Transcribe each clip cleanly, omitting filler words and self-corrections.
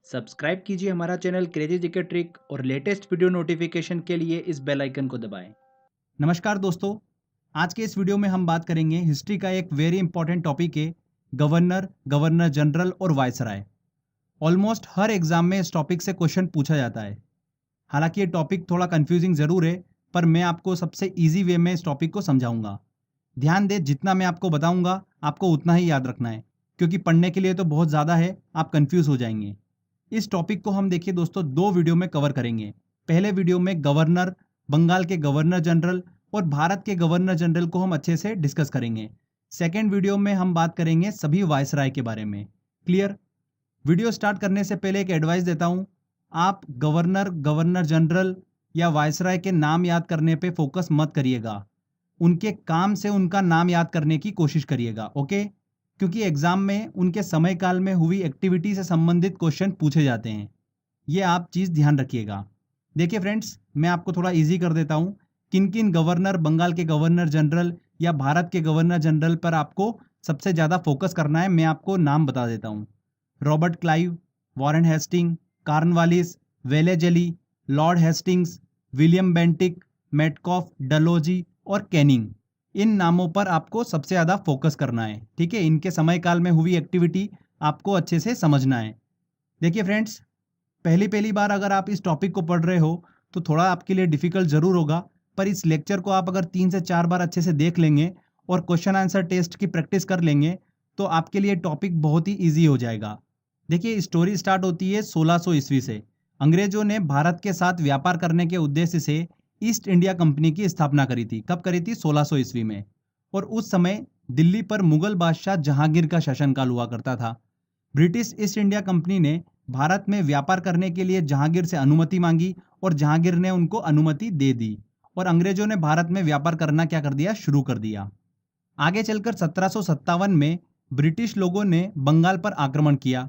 Subscribe कीजिए हमारा channel crazy GK trick और लेटेस्ट वीडियो नोटिफिकेशन के लिए इस बेल आइकन को दबाएं। नमस्कार दोस्तों। आज के इस वीडियो में हम बात करेंगे हिस्ट्री का एक वेरी इंपॉर्टेंट टॉपिक है गवर्नर, गवर्नर जनरल और वायसराय। ऑलमोस्ट हर एग्जाम में इस टॉपिक से क्वेश्चन पूछा जाता है। हालांकि ये टॉपिक थोड़ा कंफ्यूजिंग जरूर है, पर मैं आपको सबसे इजी वे में इस टॉपिक को समझाऊंगा। ध्यान दें, जितना मैं आपको बताऊंगा आपको उतना ही याद रखना है, क्योंकि पढ़ने के लिए तो बहुत ज़्यादा है, आप कंफ्यूज हो जाएंगे। इस टॉपिक को हम देखिए दोस्तों दो वीडियो में कवर करेंगे। पहले वीडियो में गवर्नर, बंगाल के गवर्नर जनरल और भारत के गवर्नर जनरल को हम अच्छे से डिस्कस करेंगे। सेकेंड वीडियो में हम बात करेंगे सभी वायसराय के बारे में। क्लियर? वीडियो स्टार्ट करने से पहले एक एडवाइस देता हूं, आप गवर्नर, गवर्नर जनरल या वायसराय के नाम याद करने पे फोकस मत करिएगा, उनके काम से उनका नाम याद करने की कोशिश करिएगा। ओके? क्योंकि एग्जाम में उनके समय काल में हुई एक्टिविटी से संबंधित क्वेश्चन पूछे जाते हैं। ये आप चीज़ ध्यान रखिएगा। देखिए फ्रेंड्स, मैं आपको थोड़ा इजी कर देता हूँ। किन किन गवर्नर, बंगाल के गवर्नर जनरल या भारत के गवर्नर जनरल पर आपको सबसे ज़्यादा फोकस करना है, मैं आपको नाम बता देता हूँ। Robert Clive, Warren Hasting, Cornwallis, Wellesley, Lord Hastings, William Bentinck, Metcalfe, Dalhousie और कैनिंग। इन नामों पर आपको सबसे ज़्यादा फोकस करना है। ठीक है? इनके समय काल में हुई एक्टिविटी आपको अच्छे से समझना है। देखिए फ्रेंड्स, पहली पहली बार अगर आप इस टॉपिक को पढ़ रहे हो तो थोड़ा आपके लिए डिफिकल्ट जरूर होगा, पर इस लेक्चर को आप अगर 3 से 4 बार अच्छे से देख लेंगे और क्वेश्चन आंसर टेस्ट की प्रैक्टिस कर लेंगे तो आपके लिए टॉपिक बहुत ही ईजी हो जाएगा। देखिए, स्टोरी स्टार्ट होती है 1600 ईस्वी से। अंग्रेजों ने भारत के साथ व्यापार करने के उद्देश्य से ईस्ट इंडिया कंपनी की स्थापना करी थी। कब करी थी? 1600 ईस्वी में। और उस समय दिल्ली पर मुगल बादशाह जहांगीर का शासनकाल हुआ करता था। ब्रिटिश ईस्ट इंडिया कंपनी ने भारत में व्यापार करने के लिए जहांगीर से अनुमति मांगी और जहांगीर ने उनको अनुमति दे दी और अंग्रेजों ने भारत में व्यापार करना क्या कर दिया? शुरू कर दिया। आगे चलकर 1757 में ब्रिटिश लोगों ने बंगाल पर आक्रमण किया,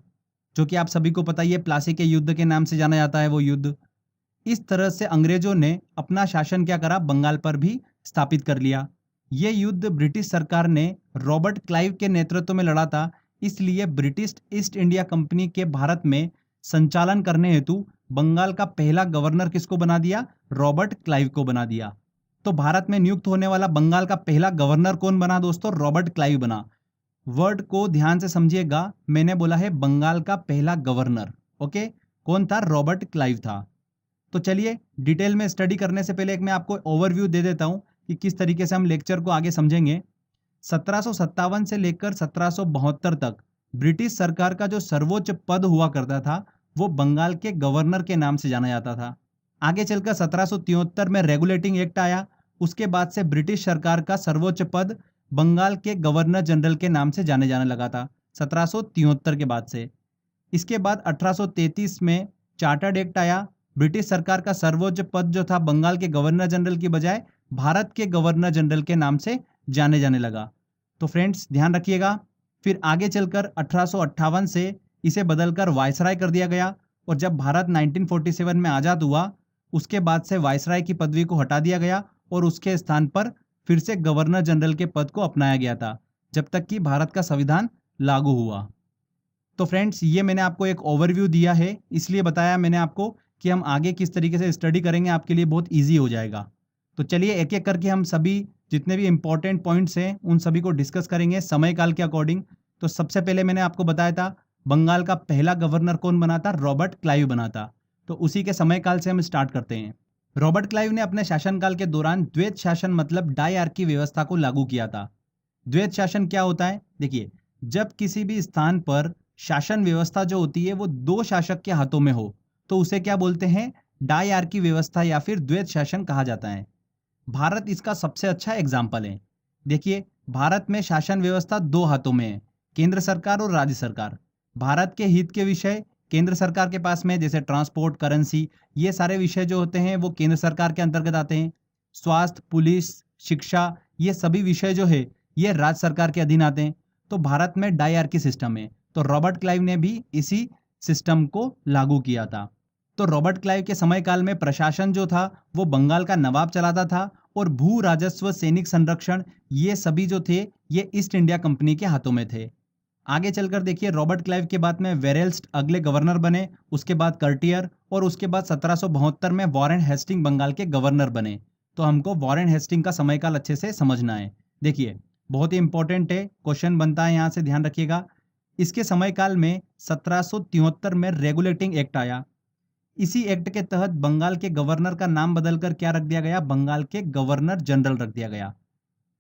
जो कि आप सभी को पता ही है, प्लासी के युद्ध के नाम से जाना जाता है वो युद्ध। इस तरह से अंग्रेजों ने अपना शासन क्या करा? बंगाल पर भी स्थापित कर लिया। ये युद्ध ब्रिटिश सरकार ने रॉबर्ट क्लाइव के नेतृत्व में लड़ा था, इसलिए ब्रिटिश ईस्ट इंडिया कंपनी के भारत में संचालन करने हेतु बंगाल का पहला गवर्नर किसको बना दिया? रॉबर्ट क्लाइव को बना दिया। तो भारत में नियुक्त होने वाला बंगाल का पहला गवर्नर कौन बना दोस्तों? रॉबर्ट क्लाइव बना। वर्ड को ध्यान से समझिएगा, मैंने बोला है बंगाल का पहला गवर्नर। ओके? कौन था? रॉबर्ट क्लाइव था। तो चलिए, डिटेल में स्टडी करने से पहले एक मैं आपको ओवरव्यू दे देता हूं कि किस तरीके से हम लेक्चर को आगे समझेंगे। 1757 से लेकर 1772 तक ब्रिटिश सरकार का जो सर्वोच्च पद हुआ करता था वो बंगाल के गवर्नर के नाम से जाना जाता था। आगे चलकर 1773 में रेगुलेटिंग एक्ट आया। उसके बाद से ब्रिटिश सरकार का सर्वोच्च पद बंगाल के गवर्नर जनरल के नाम से जाने लगा था 1773 के बाद से। इसके बाद 1833 में चार्टर्ड एक्ट आया। ब्रिटिश सरकार का सर्वोच्च पद जो था बंगाल के गवर्नर जनरल की बजाय भारत के गवर्नर जनरल के नाम से जाने लगा। तो फ्रेंड्स ध्यान रखिएगा। फिर आगे चलकर 1858 से इसे बदलकर वायसराय कर दिया गया और जब भारत 1947 में आज़ाद हुआ उसके बाद से वायसराय की पदवी को हटा दिया गया और उसके स्थान पर फिर से गवर्नर जनरल के पद को अपनाया गया था, जब तक कि भारत का संविधान लागू हुआ। तो फ्रेंड्स, ये मैंने आपको एक ओवरव्यू दिया है, इसलिए बताया मैंने आपको कि हम आगे किस तरीके से स्टडी करेंगे, आपके लिए बहुत ईजी हो जाएगा। तो चलिए एक एक करके हम सभी जितने भी इंपॉर्टेंट पॉइंट्स हैं उन सभी को डिस्कस करेंगे समय काल के अकॉर्डिंग। तो सबसे पहले मैंने आपको बताया था बंगाल का पहला गवर्नर कौन बना था? रॉबर्ट क्लाइव बना था। तो उसी के समय काल से हम स्टार्ट करते हैं। रॉबर्ट क्लाइव ने अपने शासनकाल के दौरान द्वैत शासन मतलब डायआर्की व्यवस्था को लागू किया था। द्वैत शासन क्या होता है? देखिए, जब किसी भी स्थान पर शासन व्यवस्था जो होती है वो दो शासक के हाथों में हो तो उसे क्या बोलते हैं? डायआर्की व्यवस्था या फिर द्वैत शासन कहा जाता है। भारत इसका सबसे अच्छा एग्जाम्पल है। देखिए, भारत में शासन व्यवस्था दो हाथों में है, केंद्र सरकार और राज्य सरकार। भारत के हित के विषय केंद्र सरकार के पास में, जैसे ट्रांसपोर्ट, करेंसी, ये सारे विषय जो होते हैं वो केंद्र सरकार के अंतर्गत आते हैं। स्वास्थ्य, पुलिस, शिक्षा, ये सभी विषय जो है ये राज्य सरकार के अधीन आते हैं। तो भारत में डायआर्की सिस्टम है। तो रॉबर्ट क्लाइव ने भी इसी सिस्टम को लागू किया था। तो रॉबर्ट क्लाइव के समय काल में प्रशासन जो था वो बंगाल का नवाब चलाता था और भू राजस्व, सैनिक संरक्षण, ये सभी जो थे ये ईस्ट इंडिया कंपनी के हाथों में थे। आगे चलकर देखिए रॉबर्ट क्लाइव के बाद में वेरेल्स्ट अगले गवर्नर बने, उसके बाद कर्टियर और उसके बाद 1772 में वॉरेन हेस्टिंग बंगाल के गवर्नर बने। तो हमको वॉरेन हेस्टिंग का समयकाल अच्छे से समझना है। देखिए बहुत ही इंपॉर्टेंट है, क्वेश्चन बनता है यहाँ से, ध्यान रखिएगा। इसके समयकाल में 1773 में रेगुलेटिंग एक्ट आया। इसी एक्ट के तहत बंगाल के गवर्नर का नाम बदलकर क्या रख दिया गया, बंगाल के गवर्नर जनरल रख दिया गया।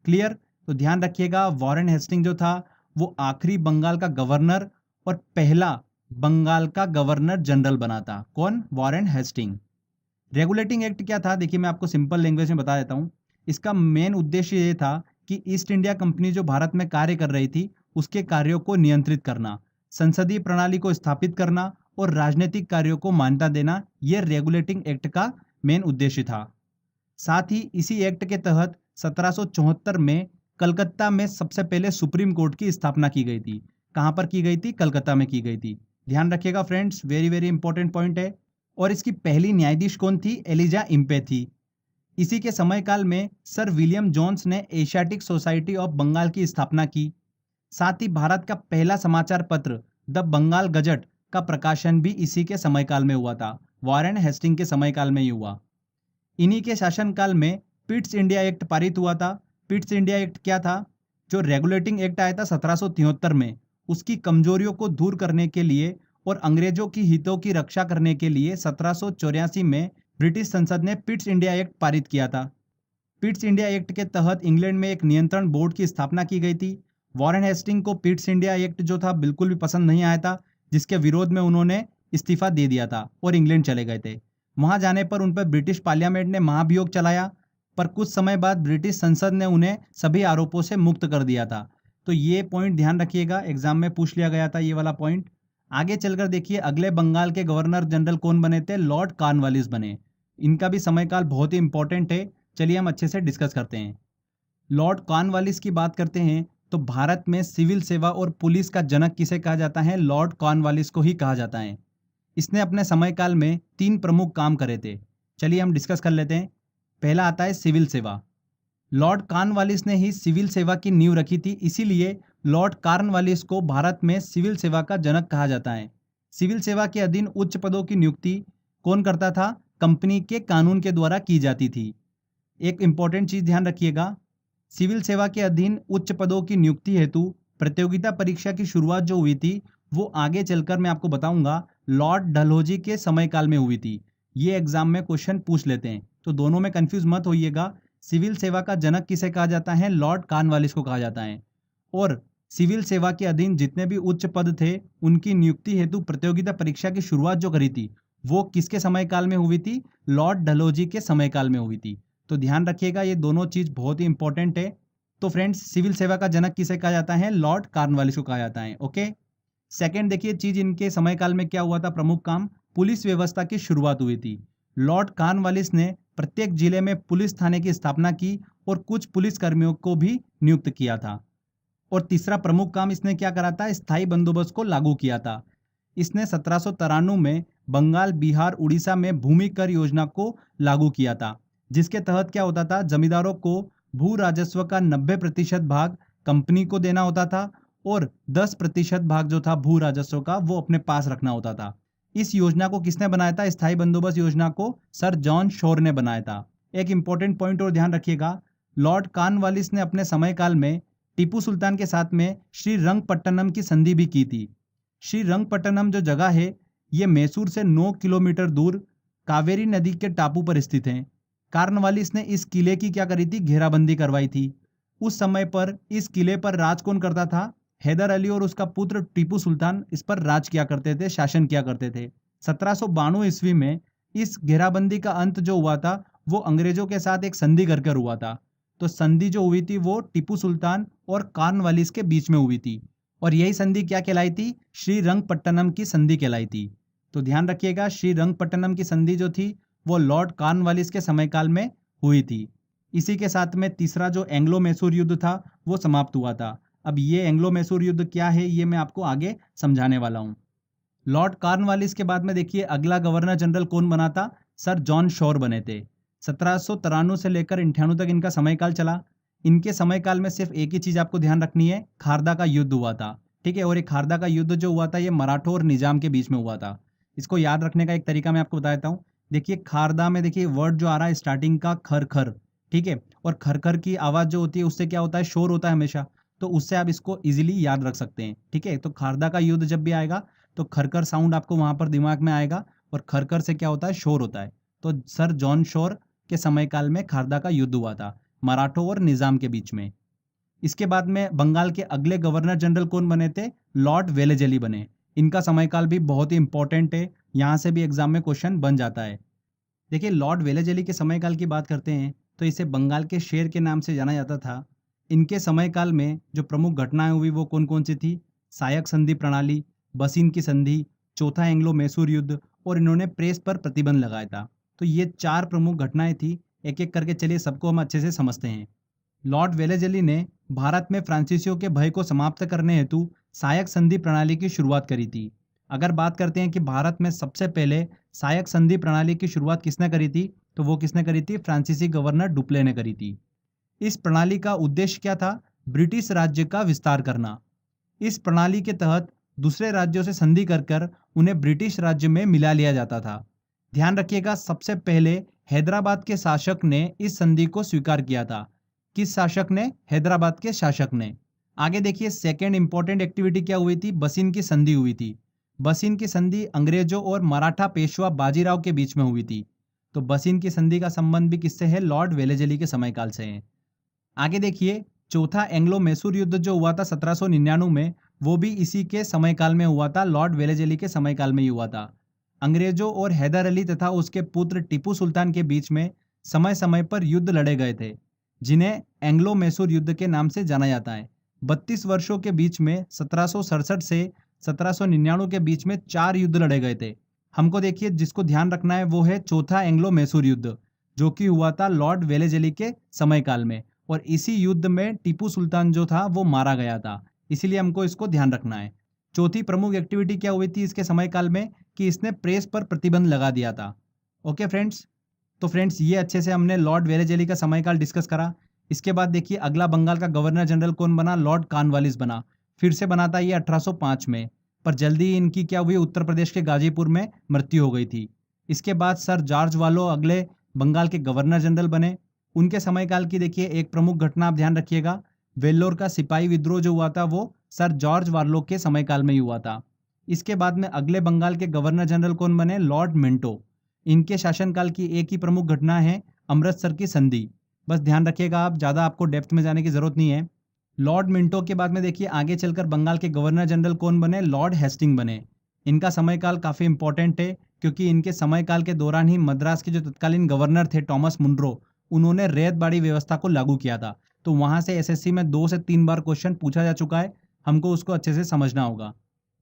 क्लियर? तो ध्यान रखिएगा वॉरेन हेस्टिंग जो था वो आखिरी बंगाल का गवर्नर और पहला बंगाल का गवर्नर जनरल बना था। कौन? Warren Hasting. रेगुलेटिंग एक्ट क्या था, देखिए मैं आपको सिंपल लैंग्वेज में बता देता हूं। इसका मेन उद्देश्य ये था कि ईस्ट इंडिया कंपनी जो भारत में कार्य कर रही थी उसके कार्यों को नियंत्रित करना, संसदीय प्रणाली को स्थापित करना और राजनीतिक कार्यों को मान्यता देना, यह रेगुलेटिंग एक्ट का मेन उद्देश्य था। साथ ही इसी एक्ट के तहत 1774 में कलकत्ता में सबसे पहले सुप्रीम कोर्ट की स्थापना की गई थी। कहां पर की गई थी? कलकत्ता में की गई थी। ध्यान रखिएगा friends, very very important point है। और इसकी पहली न्यायाधीश कौन थी? एलिजा इम्पे थी। इसी के समयकाल में सर विलियम जोन्स ने एशियाटिक सोसाइटी ऑफ बंगाल की स्थापना की। साथ ही भारत का पहला समाचार पत्र द बंगाल गजट का प्रकाशन भी इसी के समयकाल में हुआ था। वॉरेन हेस्टिंग के समयकाल में ही हुआ। इन्हीं के शासनकाल में पिट्स इंडिया एक्ट पारित हुआ था। पिट्स इंडिया एक्ट क्या था? जो रेगुलेटिंग एक्ट आया था 1773 में, उसकी कमजोरियों को दूर करने के लिए और अंग्रेजों की हितों की रक्षा करने के लिए 1784 में ब्रिटिश संसद ने पिट्स इंडिया एक्ट पारित किया था। पिट्स इंडिया एक्ट के तहत इंग्लैंड में एक नियंत्रण बोर्ड की स्थापना की गई थी। वॉरेन हेस्टिंग को पिट्स इंडिया एक्ट जो था बिल्कुल भी पसंद नहीं आया था, जिसके विरोध में उन्होंने इस्तीफा दे दिया था और इंग्लैंड चले गए थे। वहां जाने पर उन पर ब्रिटिश पार्लियामेंट ने महाभियोग चलाया, पर कुछ समय बाद ब्रिटिश संसद ने उन्हें सभी आरोपों से मुक्त कर दिया था। तो ये पॉइंट ध्यान रखिएगा, एग्जाम में पूछ लिया गया था ये वाला पॉइंट। आगे चलकर देखिए अगले बंगाल के गवर्नर जनरल कौन बने थे? लॉर्ड कॉर्नवालिस बने। इनका भी समयकाल बहुत ही इंपॉर्टेंट है, चलिए हम अच्छे से डिस्कस करते हैं। लॉर्ड कॉर्नवालिस की बात करते हैं तो भारत में सिविल सेवा और पुलिस का जनक किसे कहा जाता है? लॉर्ड कॉर्नवालिस को ही कहा जाता है। इसने अपने समयकाल में 3 प्रमुख काम करे थे। चलिए हम डिस्कस कर लेते हैं। पहला आता है सिविल सेवा। लॉर्ड कॉर्नवालिस ने ही सिविल सेवा की नींव रखी थी, इसीलिए लॉर्ड कॉर्नवालिस को भारत में सिविल सेवा का जनक कहा जाता है। सिविल सेवा के अधीन उच्च पदों की नियुक्ति कौन करता था? कंपनी के कानून के द्वारा की जाती थी। एक इंपॉर्टेंट चीज ध्यान रखिएगा, सिविल सेवा के अधीन उच्च पदों की नियुक्ति हेतु प्रतियोगिता परीक्षा की शुरुआत जो हुई थी वो आगे चलकर मैं आपको बताऊंगा लॉर्ड डलहौजी के समयकाल में हुई थी। ये एग्जाम में क्वेश्चन पूछ लेते हैं, तो दोनों में कंफ्यूज मत होइएगा। सिविल सेवा का जनक किसे कहा जाता है? लॉर्ड कॉर्नवालिस को कहा जाता है। और सिविल सेवा के अधीन जितने भी उच्च पद थे उनकी नियुक्ति हेतु प्रतियोगिता परीक्षा की शुरुआत जो करी थी वो किसके समयकाल में हुई थी? लॉर्ड डलहौजी के समयकाल में हुई थी। तो ध्यान रखिएगा ये दोनों चीज बहुत ही इंपॉर्टेंट है। तो फ्रेंड्स सिविल सेवा का जनक किसे कहा जाता है? लॉर्ड कॉर्नवालिस को कहा जाता है। ओके, सेकंड देखिए चीज इनके समयकाल में क्या हुआ था, प्रमुख काम, पुलिस व्यवस्था की शुरुआत हुई थी। लॉर्ड कॉर्नवालिस ने प्रत्येक जिले में पुलिस थाने की स्थापना की और कुछ पुलिस कर्मियों को भी नियुक्त किया था। और तीसरा प्रमुख काम इसने क्या करा था? स्थायी बंदोबस्त को लागू किया था। इसने 1793 में बंगाल, बिहार, उड़ीसा में भूमि कर योजना को लागू किया था, जिसके तहत क्या होता था? जमींदारों को भू राजस्व का 90% भाग कंपनी को देना होता था और 10% भाग जो था भू राजस्व का वो अपने पास रखना होता था। इस योजना को किसने बनाया था? स्थायी बंदोबस्त योजना को सर जॉन शोर ने बनाया था। एक इंपॉर्टेंट पॉइंट और ध्यान रखिएगा, लॉर्ड कॉर्नवालिस ने अपने समयकाल में टीपू सुल्तान के साथ में श्रीरंगपट्टनम की संधि भी की थी। श्रीरंगपट्टनम जो जगह है ये मैसूर से 9 किलोमीटर दूर कावेरी नदी के टापू पर स्थित है। कॉर्नवालिस ने इस किले की क्या करी थी? घेराबंदी करवाई थी। उस समय पर इस किले पर राज कौन करता था? हैदर अली और उसका पुत्र टीपू सुल्तान इस पर राज किया करते थे, शासन किया करते थे। 1792 ईस्वी में इस घेराबंदी का अंत जो हुआ था वो अंग्रेजों के साथ एक संधि कर हुआ था। तो संधि जो हुई थी वो टीपू सुल्तान और कॉर्नवालिस के बीच में हुई थी और यही संधि क्या कहलाई थी? श्रीरंगपट्टनम की संधि कहलाई थी। तो ध्यान रखिएगा श्रीरंगपट्टनम की संधि जो थी वो लॉर्ड कॉर्नवालिस के समयकाल में हुई थी। इसी के साथ में तीसरा जो एंग्लो मैसूर युद्ध था वो समाप्त हुआ था। अब ये एंग्लो मैसूर युद्ध क्या है ये मैं आपको आगे समझाने वाला हूँ। लॉर्ड कॉर्नवालिस के बाद में देखिए अगला गवर्नर जनरल कौन बना था? सर जॉन शोर बने थे। 1793 से लेकर 98 तक इनका समयकाल चला। इनके समयकाल में सिर्फ एक ही चीज आपको ध्यान रखनी है, खारदा का युद्ध हुआ था। ठीक है। और ये खारदा का युद्ध जो हुआ था ये मराठों और निजाम के बीच में हुआ था। इसको याद रखने का एक तरीका मैं आपको बता देता हूँ। देखिए खारदा में देखिए वर्ड जो आ रहा है स्टार्टिंग का खर खर, ठीक है। और खर खर की आवाज़ जो होती है उससे क्या होता है, शोर होता है हमेशा, तो उससे आप इसको इजीली याद रख सकते हैं, ठीक है। तो खारदा का युद्ध जब भी आएगा तो खरकर साउंड आपको वहां पर दिमाग में आएगा, और खरकर से क्या होता है, शोर होता है। तो सर जॉन शोर के समय काल में खारदा का युद्ध हुआ था मराठों और निजाम के बीच में। इसके बाद में बंगाल के अगले गवर्नर जनरल कौन बने थे, लॉर्ड वेलेजली बने। इनका समयकाल भी बहुत ही इंपॉर्टेंट है, यहाँ से भी एग्जाम में क्वेश्चन बन जाता है। देखिए लॉर्ड वेलेजली के समयकाल की बात करते हैं तो इसे बंगाल के शेर के नाम से जाना जाता था। इनके समयकाल में जो प्रमुख घटनाएं हुई वो कौन कौन सी थी, सायक संधि प्रणाली, बसीन की संधि, चौथा एंग्लो मैसूर युद्ध, और इन्होंने प्रेस पर प्रतिबंध लगाया था। तो ये 4 प्रमुख घटनाएं थी। एक एक करके चलिए सबको हम अच्छे से समझते हैं। लॉर्ड वेलेजली ने भारत में फ्रांसीसियों के भय को समाप्त करने हेतु सायक संधि प्रणाली की शुरुआत करी थी। अगर बात करते हैं कि भारत में सबसे पहले सायक संधि प्रणाली की शुरुआत किसने करी थी, तो वो किसने करी थी, फ्रांसीसी गवर्नर डुप्ले ने करी थी। इस प्रणाली का उद्देश्य क्या था, ब्रिटिश राज्य का विस्तार करना। इस प्रणाली के तहत दूसरे राज्यों से संधि कर कर उन्हें ब्रिटिश राज्य में मिला लिया जाता था। ध्यान रखिएगा सबसे पहले हैदराबाद के शासक ने इस संधि को स्वीकार किया था। किस शासक ने, हैदराबाद के शासक ने। आगे देखिए सेकेंड इंपॉर्टेंट एक्टिविटी क्या हुई थी, बसीन की संधि हुई थी। बसीन की संधि अंग्रेजों और मराठा पेशवा बाजीराव के बीच में हुई थी। तो बसीन की संधि का संबंध भी किससे है, लॉर्ड वेलेजली के समयकाल से है। आगे देखिए चौथा एंग्लो मैसूर युद्ध जो हुआ था 1799 में, वो भी इसी के समयकाल में हुआ था, लॉर्ड वेलेजली के समयकाल में ही हुआ था। अंग्रेजों और हैदर अली तथा उसके पुत्र टीपू सुल्तान के बीच में समय समय पर युद्ध लड़े गए थे, जिन्हें एंग्लो मैसूर युद्ध के नाम से जाना जाता है। 32 वर्षों के बीच में 1767 से 1799 के बीच में 4 युद्ध लड़े गए थे। हमको देखिए जिसको ध्यान रखना है वो है चौथा एंग्लो मैसूर युद्ध, जो कि हुआ था लॉर्ड वेलेजली के समयकाल में, और इसी युद्ध में टीपू सुल्तान जो था वो मारा गया था, इसीलिए हमको इसको ध्यान रखना है। चौथी प्रमुख एक्टिविटी क्या हुई थी इसके समयकाल में, कि इसने प्रेस पर प्रतिबंध लगा दिया था। ओके फ्रेंड्स, तो फ्रेंड्स ये अच्छे से हमने लॉर्ड वेलेजली का समयकाल डिस्कस करा। इसके बाद देखिए अगला बंगाल का गवर्नर जनरल कौन बना, लॉर्ड कॉर्नवालिस बना। फिर से बना था ये 1805 में, पर जल्दी ही इनकी क्या हुई, उत्तर प्रदेश के गाजीपुर में मृत्यु हो गई थी। इसके बाद सर जॉर्ज वालो अगले बंगाल के गवर्नर जनरल बने। उनके समयकाल की देखिए एक प्रमुख घटना आप ध्यान रखिएगा, वेल्लोर का सिपाही विद्रोह जो हुआ था वो सर जॉर्ज वार्लो के समयकाल में ही हुआ था। इसके बाद में अगले बंगाल के गवर्नर जनरल कौन बने, लॉर्ड मिंटो। इनके शासनकाल की एक ही प्रमुख घटना है, अमृतसर की संधि। बस ध्यान रखिएगा आप, ज़्यादा आपको डेप्थ में जाने की जरूरत नहीं है। लॉर्ड मिंटो के बाद में देखिए आगे चलकर बंगाल के गवर्नर जनरल कौन बने, लॉर्ड हेस्टिंग बने। इनका समयकाल काफ़ी इंपॉर्टेंट है, क्योंकि इनके समयकाल के दौरान ही मद्रास के जो तत्कालीन गवर्नर थे टॉमस मुनरो, उन्होंने रैयतबाड़ी व्यवस्था को लागू किया था। तो वहां से एसएससी में 2 से 3 बार क्वेश्चन पूछा जा चुका है, हमको उसको अच्छे से समझना होगा।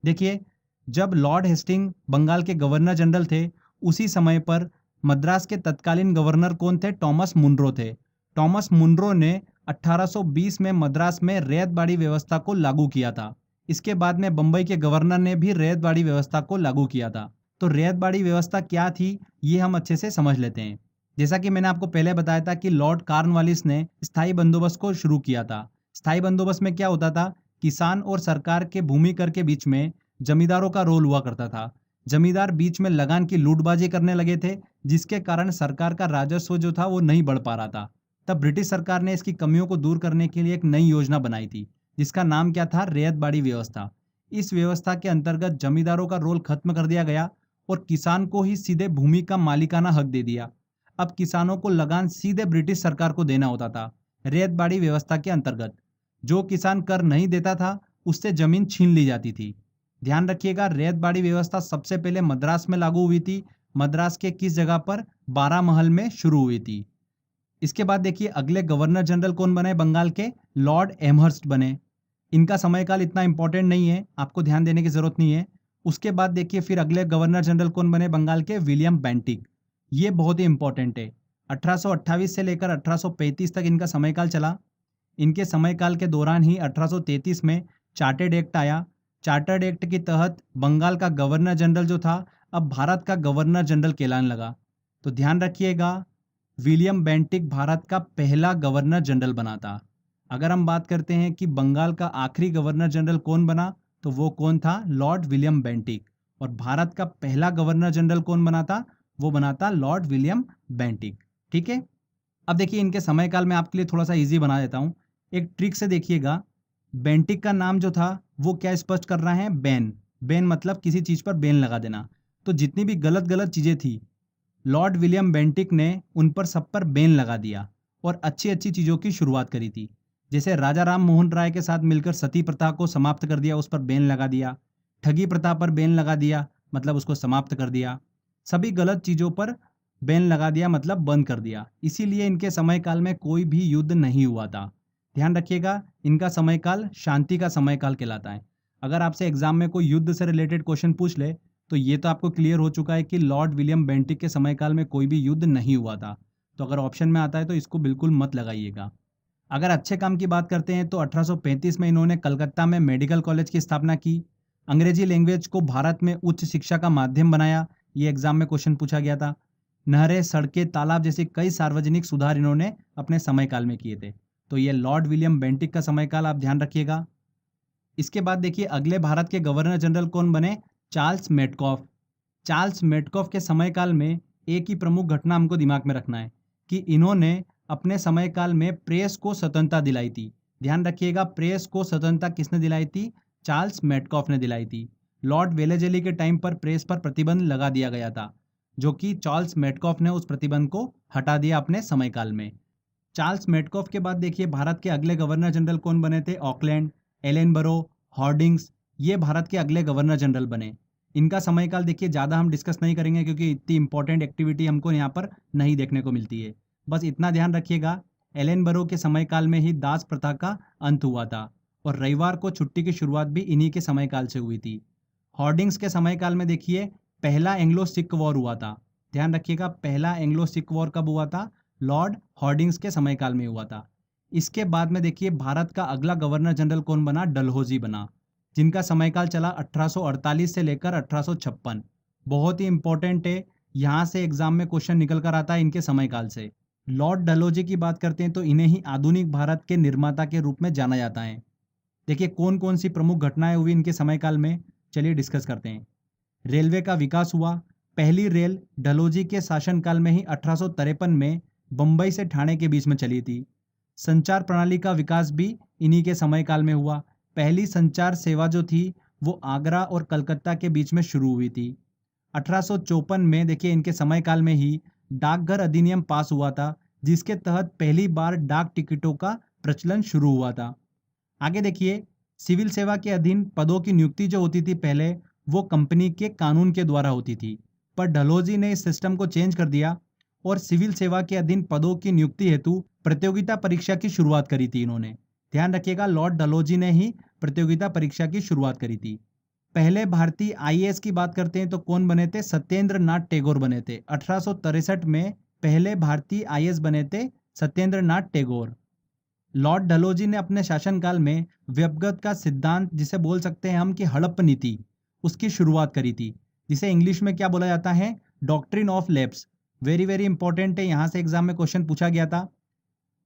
देखिए जब लॉर्ड हेस्टिंग बंगाल के गवर्नर जनरल थे, उसी समय पर मद्रास के तत्कालीन गवर्नर कौन थे, टॉमस मुनरो थे। टॉमस मुनरो ने 1820 में मद्रास में रैयतबाड़ी व्यवस्था को लागू किया था। इसके बाद में बंबई के गवर्नर ने भी रैयतबाड़ी व्यवस्था को लागू किया था। तो रैयतबाड़ी व्यवस्था क्या थी ये हम अच्छे से समझ लेते हैं। जैसा कि मैंने आपको पहले बताया था कि लॉर्ड कॉर्नवालिस ने स्थायी बंदोबस्त को शुरू किया था। स्थायी बंदोबस्त में क्या होता था, किसान और सरकार के भूमि कर के बीच में जमींदारों का रोल हुआ करता था। जमींदार बीच में लगान की लूटबाजी करने लगे थे, जिसके कारण सरकार का राजस्व जो था वो नहीं बढ़ पा रहा था। तब ब्रिटिश सरकार ने इसकी कमियों को दूर करने के लिए एक नई योजना बनाई थी, जिसका नाम क्या था, रैयतबाड़ी व्यवस्था। इस व्यवस्था के अंतर्गत जमींदारों का रोल खत्म कर दिया गया और किसान को ही सीधे भूमि का मालिकाना हक दे दिया। अब किसानों को लगान सीधे ब्रिटिश सरकार को देना होता था। रैयतबाड़ी व्यवस्था के अंतर्गत जो किसान कर नहीं देता था उससे जमीन छीन ली जाती थी। ध्यान रखिएगा रैयतबाड़ी व्यवस्था सबसे पहले मद्रास में लागू हुई थी। मद्रास के किस जगह पर, बारामहल में शुरू हुई थी। इसके बाद देखिए अगले गवर्नर जनरल कौन बने बंगाल के, लॉर्ड एमहर्स्ट बने। इनका समयकाल इतना इंपॉर्टेंट नहीं है, आपको ध्यान देने की जरूरत नहीं है। उसके बाद देखिए फिर अगले गवर्नर जनरल कौन बने बंगाल के, विलियम बेंटिक। ये बहुत ही इंपॉर्टेंट है। 1828 से लेकर 1835 तक इनका समयकाल चला। इनके समयकाल के दौरान ही 1833 में चार्टर्ड एक्ट आया। चार्टर्ड एक्ट के तहत बंगाल का गवर्नर जनरल जो था अब भारत का गवर्नर जनरल कहलाने लगा। तो ध्यान रखिएगा विलियम बेंटिक भारत का पहला गवर्नर जनरल बना था। अगर हम बात करते हैं कि बंगाल का आखिरी गवर्नर जनरल कौन बना, तो वो कौन था? Lord William Bentinck. और भारत का पहला गवर्नर जनरल कौन बना था? वो बना था लॉर्ड विलियम बेंटिक। ठीक है, अब देखिए इनके समयकाल में आपके लिए थोड़ा सा इजी बना देता हूं। एक ट्रिक से देखिएगा, बेंटिक का नाम जो था वो क्या स्पष्ट कर रहा है? बैन। बैन मतलब किसी चीज पर बैन लगा देना। तो जितनी भी गलत गलत चीजें थी, लॉर्ड विलियम बेंटिक ने उन पर सब पर बैन लगा दिया और अच्छी अच्छी चीजों की शुरुआत करी थी। जैसे राजा राम मोहन राय के साथ मिलकर सती प्रथा को समाप्त कर दिया, उस पर बैन लगा दिया। ठगी प्रथा पर बैन लगा दिया, मतलब उसको समाप्त कर दिया। सभी गलत चीजों पर बैन लगा दिया, मतलब बंद कर दिया। इसीलिए इनके समयकाल में कोई भी युद्ध नहीं हुआ था। ध्यान रखिएगा, इनका समयकाल शांति का समयकाल कहलाता है। अगर आपसे एग्जाम में कोई युद्ध से रिलेटेड क्वेश्चन पूछ ले, तो ये तो आपको क्लियर हो चुका है कि लॉर्ड विलियम बेंटिक के समयकाल में कोई भी युद्ध नहीं हुआ था। तो अगर ऑप्शन में आता है तो इसको बिल्कुल मत लगाइएगा। अगर अच्छे काम की बात करते हैं तो 1835 में इन्होंने कलकत्ता में मेडिकल कॉलेज की स्थापना की। अंग्रेजी लैंग्वेज को भारत में उच्च शिक्षा का माध्यम बनाया, ये एग्जाम में क्वेश्चन पूछा गया था। नहरें, सड़कें, तालाब जैसे कई सार्वजनिक सुधार इन्होंने अपने समयकाल में किए थे। तो ये लॉर्ड विलियम बेंटिक का समयकाल आप ध्यान रखिएगा। इसके बाद देखिए अगले भारत के गवर्नर जनरल कौन बने? Charles Metcalfe. चार्ल्स मेटकॉफ के समयकाल में एक ही प्रमुख घटना हमको दिमाग में रखना है कि इन्होंने अपने समयकाल में प्रेस को स्वतंत्रता दिलाई थी। ध्यान रखिएगा, प्रेस को स्वतंत्रता किसने दिलाई थी? चार्ल्स मेटकॉफ ने दिलाई थी। लॉर्ड वेलेजली के टाइम पर प्रेस पर प्रतिबंध लगा दिया गया था, जो कि चार्ल्स मेटकॉफ ने उस प्रतिबंध को हटा दिया अपने समयकाल में। चार्ल्स मेटकॉफ के बाद देखिए भारत के अगले गवर्नर जनरल कौन बने थे? ऑकलैंड, एलेनबरो, हॉर्डिंग्स, ये भारत के अगले गवर्नर जनरल बने। इनका समयकाल देखिए ज़्यादा हम डिस्कस नहीं करेंगे क्योंकि इतनी इंपॉर्टेंट एक्टिविटी हमको यहाँ पर नहीं देखने को मिलती है। बस इतना ध्यान रखिएगा, एलेनबरो के समयकाल में ही दास प्रथा का अंत हुआ था और रविवार को छुट्टी की शुरुआत भी इन्हीं के समयकाल से हुई थी। हॉर्डिंग्स के समयकाल में देखिए पहला एंग्लो सिख वॉर हुआ था। ध्यान रखिएगा, पहला एंग्लो सिख वॉर कब हुआ था? लॉर्ड हॉर्डिंग्स के समयकाल में हुआ था। इसके बाद में देखिए भारत का अगला गवर्नर जनरल कौन बना? डलहौजी बना, जिनका समयकाल चला 1848 से लेकर 1856। बहुत ही इंपॉर्टेंट है, यहाँ से एग्जाम में क्वेश्चन निकल कर आता है इनके समयकाल से। लॉर्ड डलहौजी की बात करते हैं तो इन्हें ही आधुनिक भारत के निर्माता के रूप में जाना जाता है। देखिए कौन कौन सी प्रमुख घटनाएं हुई इनके समयकाल में, चलिए डिस्कस करते हैं। रेलवे का विकास हुआ। पहली रेल डलहौजी के शासनकाल में ही 1853 में बम्बई से ठाणे के बीच में चली थी। संचार प्रणाली का विकास भी इन्हीं के समयकाल में हुआ। पहली संचार सेवा जो थी वो आगरा और कलकत्ता के बीच में शुरू हुई थी। 1854 में देखिए इनके समयकाल में ही डाकघर अधिनियम पास हुआ था, जिसके तहत पहली बार डाक टिकटों का प्रचलन शुरू हुआ था। आगे देखिए सिविल सेवा के अधीन पदों की नियुक्ति जो होती थी पहले, वो कंपनी के कानून के द्वारा होती थी, पर डलहौजी ने इस सिस्टम को चेंज कर दिया और सिविल सेवा के अधीन पदों की नियुक्ति हेतु प्रतियोगिता परीक्षा की शुरुआत करी थी इन्होंने। ध्यान रखिएगा, लॉर्ड डलहौजी ने ही प्रतियोगिता परीक्षा की शुरुआत करी थी। पहले भारतीय आईएएस की बात करते हैं तो कौन बने थे? सत्येंद्र नाथ टैगोर बने थे। 1863 में पहले भारतीय आईएएस बने थे सत्येंद्र नाथ टैगोर। लॉर्ड डलहौजी ने अपने शासनकाल में व्यपगत का सिद्धांत, जिसे बोल सकते हैं हम कि हड़प्पा नीति, उसकी शुरुआत करी थी, जिसे इंग्लिश में क्या बोला जाता है? Doctrine of lapse. Very very important है, यहाँ से एग्जाम में क्वेश्चन पूछा गया था।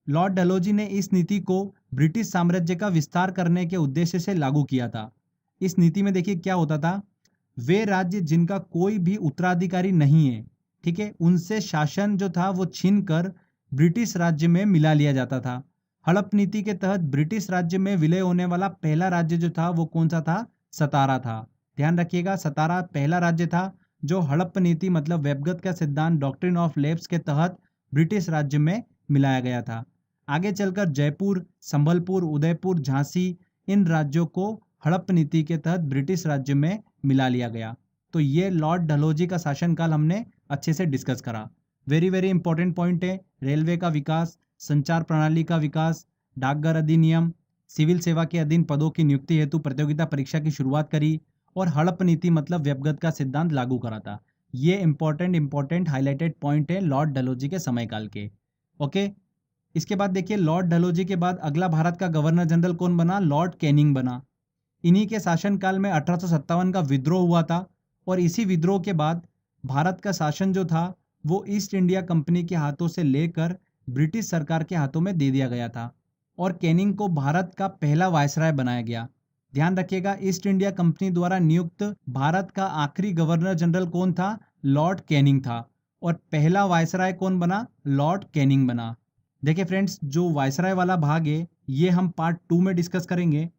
लॉर्ड डलहौजी ने इस नीति को ब्रिटिश साम्राज्य का विस्तार करने के उद्देश्य से लागू किया था। इस नीति में देखिए क्या होता था, वे राज्य जिनका कोई भी उत्तराधिकारी नहीं है, ठीक है, उनसे शासन जो था वो छीन कर ब्रिटिश राज्य में मिला लिया जाता था। हड़प नीति के तहत ब्रिटिश राज्य में विलय होने वाला पहला राज्य जो था वो कौन सा था? सतारा था। ध्यान रखिएगा, सतारा पहला राज्य था जो हड़प नीति मतलब व्यपगत का सिद्धांत डॉक्ट्रिन ऑफ लैप्स के तहत ब्रिटिश राज्य में मिलाया गया था। आगे चलकर जयपुर, संबलपुर, उदयपुर, झांसी, इन राज्यों को हड़प नीति के तहत ब्रिटिश राज्य में मिला लिया गया। तो ये लॉर्ड डलहौजी का शासनकाल हमने अच्छे से डिस्कस करा। वेरी वेरी इंपॉर्टेंट पॉइंट है, रेलवे का विकास, संचार प्रणाली का विकास, डाकघर अधिनियम, सिविल सेवा के अधीन पदों की नियुक्ति हेतु प्रतियोगिता परीक्षा की शुरुआत करी और हड़प नीति मतलब व्यपगत का सिद्धांत लागू करा था। ये इंपॉर्टेंट हाईलाइटेड पॉइंट है लॉर्ड डलहौजी के समयकाल के। ओके, इसके बाद देखिए लॉर्ड डलहौजी के बाद अगला भारत का गवर्नर जनरल कौन बना? लॉर्ड कैनिंग बना। इन्हीं के शासनकाल में 1857 का विद्रोह हुआ था और इसी विद्रोह के बाद भारत का शासन जो था वो ईस्ट इंडिया कंपनी के हाथों से लेकर ब्रिटिश सरकार के हाथों में दे दिया गया था और कैनिंग को भारत का पहला वायसराय बनाया गया। ध्यान रखिएगा, ईस्ट इंडिया कंपनी द्वारा नियुक्त भारत का आखिरी गवर्नर जनरल कौन था? लॉर्ड कैनिंग था। और पहला वायसराय कौन बना? लॉर्ड कैनिंग बना। देखिए फ्रेंड्स, जो वायसराय वाला भाग है ये हम पार्ट 2 में डिस्कस करेंगे।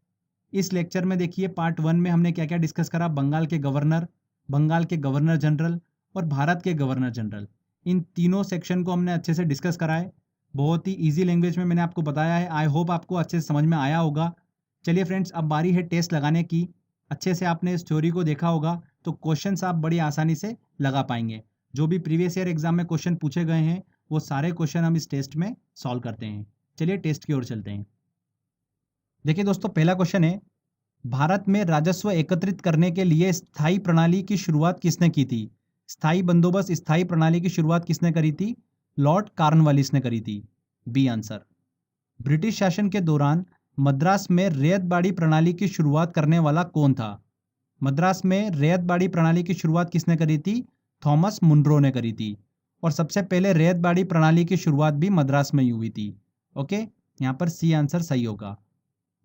इस लेक्चर में देखिए पार्ट 1 में हमने क्या क्या डिस्कस करा, बंगाल के गवर्नर जनरल और भारत के गवर्नर जनरल, इन तीनों सेक्शन को हमने अच्छे से डिस्कस करा है। बहुत ही ईजी लैंग्वेज में मैंने आपको बताया है। आई होप आपको अच्छे से समझ में आया होगा। चलिए फ्रेंड्स, अब बारी है टेस्ट लगाने की। अच्छे से आपने इस थ्योरी को देखा होगा तो क्वेश्चंस आप बड़ी आसानी से लगा पाएंगे। जो भी प्रीवियस ईयर एग्जाम में क्वेश्चन पूछे गए हैं वो सारे क्वेश्चन हम इस टेस्ट में सॉल्व करते हैं। चलिए टेस्ट की ओर चलते हैं। देखिए दोस्तों, पहला क्वेश्चन है, भारत में राजस्व एकत्रित करने के लिए स्थायी प्रणाली की शुरुआत किसने की थी? स्थायी बंदोबस्त, स्थायी प्रणाली की शुरुआत किसने करी थी? लॉर्ड कॉर्नवालिस ने करी थी। B answer. ब्रिटिश शासन के दौरान मद्रास में रैयतबाड़ी प्रणाली की शुरुआत करने वाला कौन था? मद्रास में रैयतबाड़ी प्रणाली की शुरुआत किसने करी थी? थॉमस मुनरो ने करी थी। और सबसे पहले रैयतबाड़ी प्रणाली की शुरुआत भी मद्रास में ही हुई थी। ओके, यहाँ पर सी आंसर सही होगा।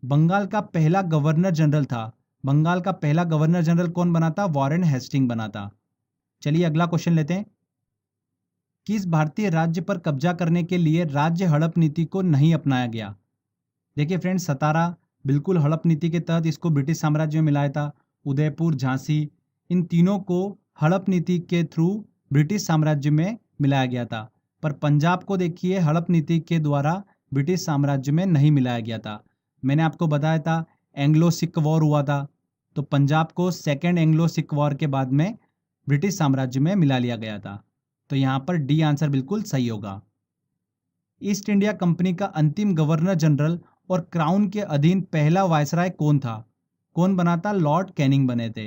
बंगाल का पहला गवर्नर जनरल था, बंगाल का पहला गवर्नर जनरल कौन बना था? वॉरेन हेस्टिंग बना था। चलिए अगला क्वेश्चन लेते हैं। किस भारतीय राज्य पर कब्जा करने के लिए राज्य हड़प नीति को नहीं अपनाया गया? देखिए फ्रेंड्स, सतारा बिल्कुल हड़प नीति के तहत इसको ब्रिटिश साम्राज्य में मिलाया था। उदयपुर, झांसी, इन तीनों को हड़प नीति के थ्रू ब्रिटिश साम्राज्य में मिलाया गया था। पर पंजाब को देखिए हड़प नीति के द्वारा ब्रिटिश साम्राज्य में नहीं मिलाया गया था। मैंने आपको बताया था एंग्लो सिख वॉर हुआ था, तो पंजाब को सेकेंड एंग्लो सिख वॉर के बाद में ब्रिटिश साम्राज्य में मिला लिया गया था। तो यहाँ पर डी आंसर बिल्कुल सही होगा। ईस्ट इंडिया कंपनी का अंतिम गवर्नर जनरल और क्राउन के अधीन पहला वायसराय कौन था? कौन बना था? लॉर्ड कैनिंग बने थे।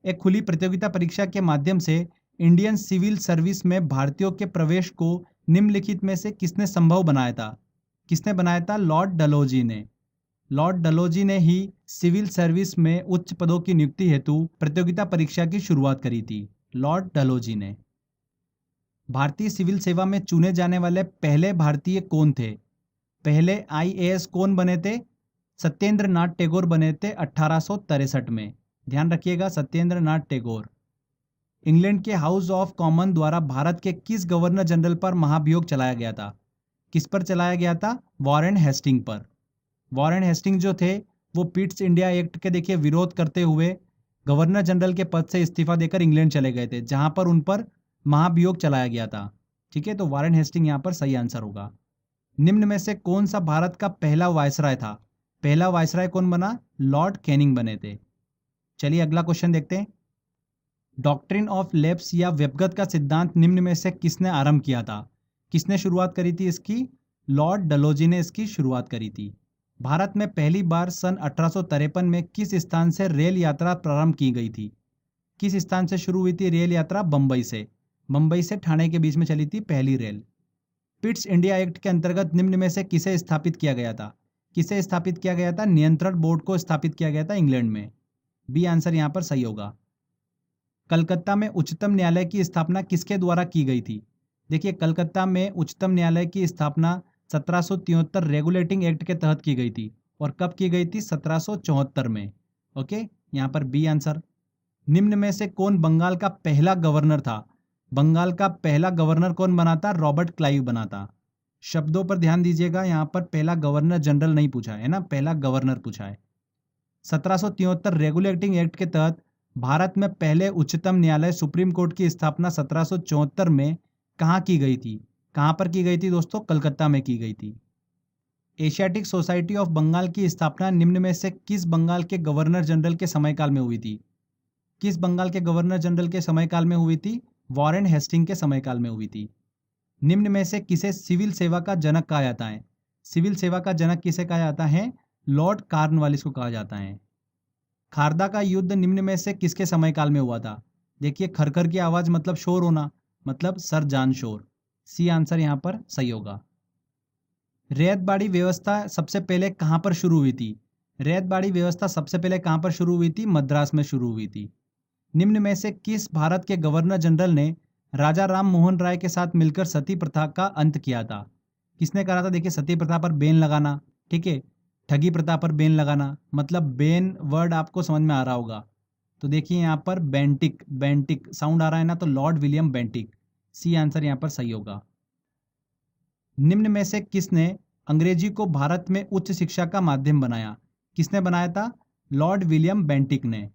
एक खुली प्रतियोगिता परीक्षा के माध्यम से इंडियन सिविल सर्विस में भारतीयों के प्रवेश को निम्नलिखित में से किसने संभव बनाया था? किसने बनाया था? लॉर्ड डलहौजी ने। लॉर्ड डलहौजी ने ही सिविल सर्विस में उच्च पदों की नियुक्ति हेतु प्रतियोगिता परीक्षा की शुरुआत करी थी। लॉर्ड डलहौजी ने। भारतीय सिविल सेवा में चुने जाने वाले पहले भारतीय कौन थे? पहले आईएएस कौन बने थे? सत्येंद्र नाथ टैगोर बने थे 1863 में। ध्यान रखिएगा, सत्येंद्र नाथ टैगोर। इंग्लैंड के हाउस ऑफ कॉमन द्वारा भारत के किस गवर्नर जनरल पर महाभियोग चलाया गया था? किस पर चलाया गया था? वॉरेन हेस्टिंग पर। वॉरेन हेस्टिंग जो थे वो पिट्स इंडिया एक्ट के देखिए विरोध करते हुए गवर्नर जनरल के पद से इस्तीफा देकर इंग्लैंड चले गए थे, जहां पर उन पर महाभियोग चलाया गया था। ठीक है, तो वॉरेन हेस्टिंग यहाँ पर सही आंसर होगा। निम्न में से कौन सा भारत का पहला वायसराय था? पहला वायसराय कौन बना? लॉर्ड कैनिंग बने थे। चलिए अगला क्वेश्चन देखते हैं। डॉक्ट्रिन ऑफ लैप्स या व्यपगत का सिद्धांत निम्न में से किसने आरंभ किया था? किसने शुरुआत करी थी इसकी? लॉर्ड डलहौजी ने इसकी शुरुआत करी थी। भारत में पहली बार सन 1853 में किस स्थान से रेल यात्रा प्रारंभ की गई थी? किस स्थान से शुरू हुई थी रेल यात्रा? बंबई से। बंबई से ठाणे के बीच में चली थी पहली रेल। पिट्स इंडिया एक्ट के अंतर्गत निम्न में से किसे स्थापित किया गया था? किसे स्थापित किया गया था? नियंत्रण बोर्ड को स्थापित किया गया था इंग्लैंड में। बी आंसर यहाँ पर सही होगा। कलकत्ता में उच्चतम न्यायालय की स्थापना किसके द्वारा की गई थी? देखिए, कलकत्ता में उच्चतम न्यायालय की स्थापना 1773 रेगुलेटिंग एक्ट के तहत की गई थी। और कब की गई थी? 1774 में। ओके, यहाँ पर बी आंसर। निम्न में से कौन बंगाल का पहला गवर्नर था? बंगाल का पहला गवर्नर कौन बना था? रॉबर्ट क्लाइव बना था। शब्दों पर ध्यान दीजिएगा, यहाँ पर पहला गवर्नर जनरल नहीं पूछा है ना, पहला गवर्नर पूछा है। 1773 रेगुलेटिंग एक्ट के तहत भारत में पहले उच्चतम न्यायालय सुप्रीम कोर्ट की स्थापना 1774 में कहाँ की गई थी? कहाँ पर की गई थी दोस्तों? कलकत्ता में की गई थी। एशियाटिक सोसाइटी ऑफ बंगाल की स्थापना निम्न में से किस बंगाल के गवर्नर जनरल के समयकाल में हुई थी? किस बंगाल के गवर्नर जनरल के समयकाल में हुई थी? वॉरेन हेस्टिंग के समयकाल में हुई थी। निम्न में से किसे सिविल सेवा का जनक कहा जाता है? सिविल सेवा का जनक किसे कहा जाता है? लॉर्ड कॉर्नवालिस को कहा जाता है। खारदा का युद्ध निम्न में से किसके समयकाल में हुआ था? देखिए, खरखर की आवाज मतलब शोर होना, मतलब सर जान शोर। सी आंसर यहाँ पर सही होगा। रैयतबाड़ी व्यवस्था सबसे पहले कहाँ पर शुरू हुई थी? रैयतबाड़ी व्यवस्था सबसे पहले कहाँ पर शुरू हुई थी? मद्रास में शुरू हुई थी। निम्न में से किस भारत के गवर्नर जनरल ने राजा राम मोहन राय के साथ मिलकर सती प्रथा का अंत किया था? किसने करा था? देखिए, सती प्रथा पर बैन लगाना। ठीक है, ठगी प्रथा पर बैन लगाना, मतलब बैन वर्ड आपको समझ में आ रहा होगा। तो देखिए यहाँ पर बेंटिक, बेंटिक साउंड आ रहा है ना, तो Lord William Bentinck, C answer यहाँ पर सही होगा। निम्न में से किसने अंग्रेजी को भारत में उच्च शिक्षा का माध्यम बनाया? किसने बनाया था? लॉर्ड विलियम बेंटिक ने,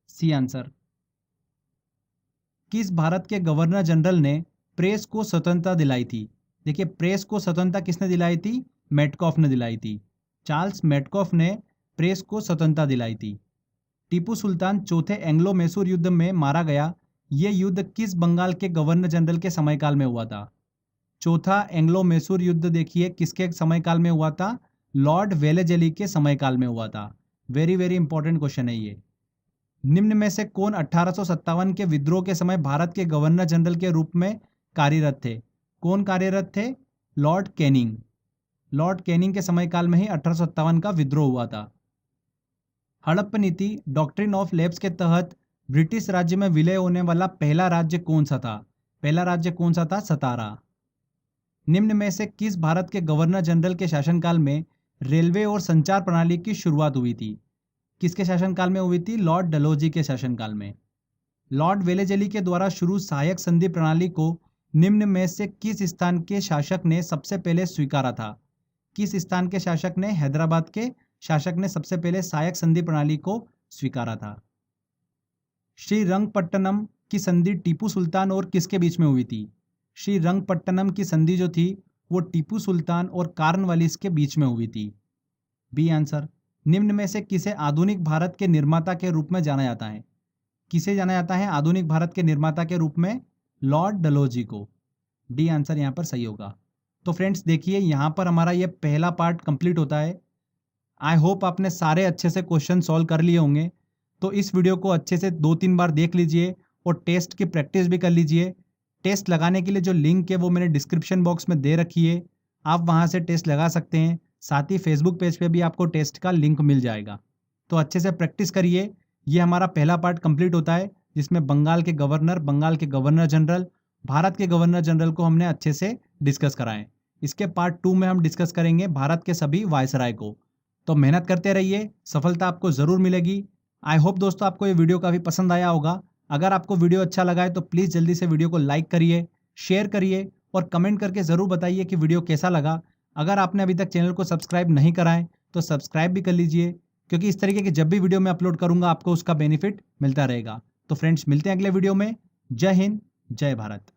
सी आंसर। किस भारत के गवर्नर जनरल ने प्रेस को स्वतंत्रता दिलाई थी? देखिए प्रेस को स्वतंत्रता किसने दिलाई थी? मेटकॉफ ने दिलाई थी। चार्ल्स मेटकॉफ ने प्रेस को स्वतंत्रता दिलाई थी। टीपू सुल्तान चौथे एंग्लो मैसूर युद्ध में मारा गया, यह युद्ध किस बंगाल के गवर्नर जनरल के समयकाल में हुआ था? चौथा एंग्लो मैसूर युद्ध देखिए किसके समयकाल में हुआ था? लॉर्ड वेलेजली के समयकाल में हुआ था। वेरी वेरी इंपॉर्टेंट क्वेश्चन है ये। निम्न में से कौन 1857 के विद्रोह के समय भारत के गवर्नर जनरल के रूप में कार्यरत थे? कौन कार्यरत थे? Lord Canning. लॉर्ड कैनिंग के समयकाल में ही 1857 का विद्रोह हुआ था। हड़प्पा नीति डॉक्ट्रिन ऑफ लैप्स के तहत ब्रिटिश राज्य में विलय होने वाला पहला राज्य कौन सा था? पहला राज्य कौन सा था? सतारा। निम्न में से किस भारत के गवर्नर जनरल के शासनकाल में रेलवे और संचार प्रणाली की शुरुआत हुई थी? किसके शासनकाल में हुई थी? लॉर्ड डलहौजी के शासनकाल में। लॉर्ड वेलेजली के द्वारा शुरू सहायक संधि प्रणाली को निम्न में से किस स्थान के शासक ने सबसे पहले स्वीकारा था? किस स्थान के शासक ने? हैदराबाद के शासक ने सबसे पहले सहायक संधि प्रणाली को स्वीकारा था। श्रीरंगपट्टनम की संधि टीपू सुल्तान और किसके बीच में हुई थी? श्रीरंगपट्टनम की संधि जो थी वो टीपू सुल्तान और कॉर्नवालिस के बीच में हुई थी, बी आंसर। निम्न में से किसे आधुनिक भारत के निर्माता के रूप में जाना जाता है? किसे जाना जाता है आधुनिक भारत के निर्माता के रूप में? लॉर्ड डलहौजी को, डी आंसर यहाँ पर सही होगा। तो फ्रेंड्स देखिए यहाँ पर हमारा ये पहला पार्ट कंप्लीट होता है। आई होप आपने सारे अच्छे से क्वेश्चन सॉल्व कर लिए होंगे। तो इस वीडियो को अच्छे से 2-3 बार देख लीजिए और टेस्ट की प्रैक्टिस भी कर लीजिए। टेस्ट लगाने के लिए जो लिंक है वो मैंने डिस्क्रिप्शन बॉक्स में दे रखी है, आप वहाँ से टेस्ट लगा सकते हैं। साथ ही फेसबुक पेज पे भी आपको टेस्ट का लिंक मिल जाएगा। तो अच्छे से प्रैक्टिस करिए। ये हमारा पहला पार्ट कंप्लीट होता है जिसमें बंगाल के गवर्नर, बंगाल के गवर्नर जनरल, भारत के गवर्नर जनरल को हमने अच्छे से डिस्कस कराएं। इसके पार्ट 2 में हम डिस्कस करेंगे भारत के सभी वायसराय को। तो मेहनत करते रहिए, सफलता आपको ज़रूर मिलेगी। आई होप दोस्तों आपको ये वीडियो काफ़ी पसंद आया होगा। अगर आपको वीडियो अच्छा लगा है तो प्लीज़ जल्दी से वीडियो को लाइक करिए, शेयर करिए और कमेंट करके ज़रूर बताइए कि वीडियो कैसा लगा। अगर आपने अभी तक चैनल को सब्सक्राइब नहीं करा है तो सब्सक्राइब भी कर लीजिए, क्योंकि इस तरीके की जब भी वीडियो मैं अपलोड करूँगा आपको उसका बेनिफिट मिलता रहेगा। तो फ्रेंड्स मिलते हैं अगले वीडियो में। जय हिंद, जय भारत।